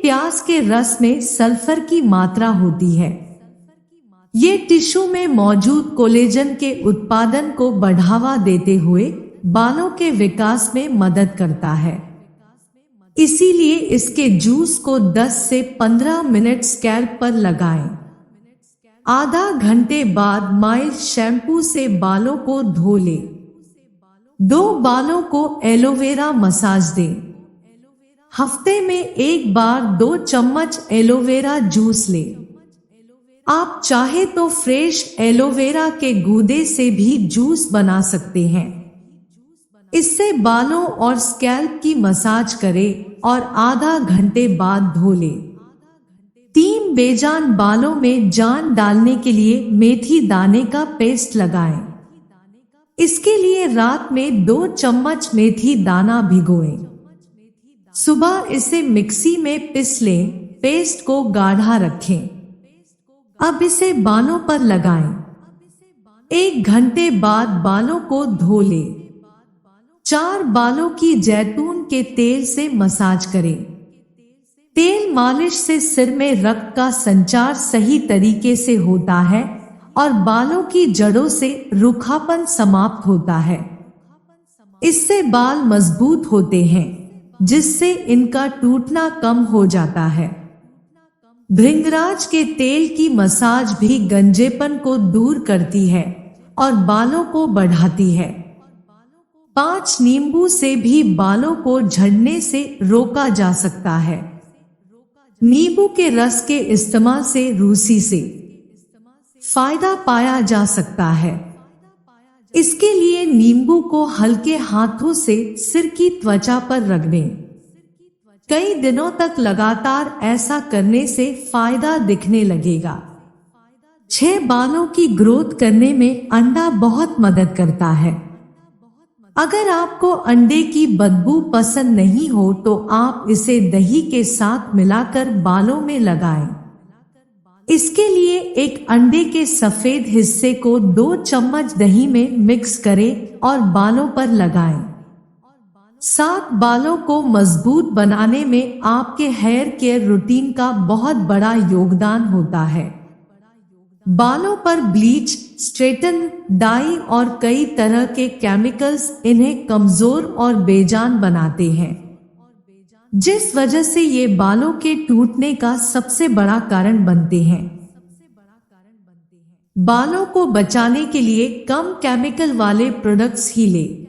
प्याज के रस में सल्फर की मात्रा होती है। ये टिश्यू में मौजूद कोलेजन के उत्पादन को बढ़ावा देते हुए बालों के विकास में मदद करता है। इसीलिए इसके जूस को 10 से 15 मिनट स्कैल्प पर लगाएं। आधा घंटे बाद माइल्ड शैम्पू से बालों को धो लें। 2 बालों को एलोवेरा मसाज दें। हफ्ते में एक बार 2 चम्मच एलोवेरा जूस लें। आप चाहे तो फ्रेश एलोवेरा के गूदे से भी जूस बना सकते हैं। इससे बालों और स्कैल्प की मसाज करें और आधा घंटे बाद धो लें। 3 बेजान बालों में जान डालने के लिए मेथी दाने का पेस्ट लगाएं। इसके लिए रात में 2 चम्मच मेथी दाना भिगोएं। सुबह इसे मिक्सी में पीस लें। पेस्ट को गाढ़ा रखें। अब इसे बालों पर लगाएं। 1 घंटे बाद बालों को धो लें। 4 बालों की जैतून के तेल से मसाज करें। तेल मालिश से सिर में रक्त का संचार सही तरीके से होता है और बालों की जड़ों से रूखापन समाप्त होता है। इससे बाल मजबूत होते हैं, जिससे इनका टूटना कम हो जाता है। भृंगराज के तेल की मसाज भी गंजेपन को दूर करती है और बालों को बढ़ाती है। 5 नींबू से भी बालों को झड़ने से रोका जा सकता है। नींबू के रस के इस्तेमाल से रूसी से फायदा पाया जा सकता है। इसके लिए नींबू को हल्के हाथों से सिर की त्वचा पर रगड़ें। कई दिनों तक लगातार ऐसा करने से फायदा दिखने लगेगा। 6 बालों की ग्रोथ करने में अंडा बहुत मदद करता है। अगर आपको अंडे की बदबू पसंद नहीं हो तो आप इसे दही के साथ मिलाकर बालों में लगाएं। इसके लिए एक अंडे के सफेद हिस्से को 2 चम्मच दही में मिक्स करें और बालों पर लगाएं। 7 बालों को मजबूत बनाने में आपके हेयर केयर रूटीन का बहुत बड़ा योगदान होता है। बालों पर ब्लीच, स्ट्रेटन, डाई और कई तरह के केमिकल्स इन्हें कमजोर और बेजान बनाते हैं, जिस वजह से ये बालों के टूटने का सबसे बड़ा कारण बनते हैं। बालों को बचाने के लिए कम केमिकल वाले प्रोडक्ट्स ही लें।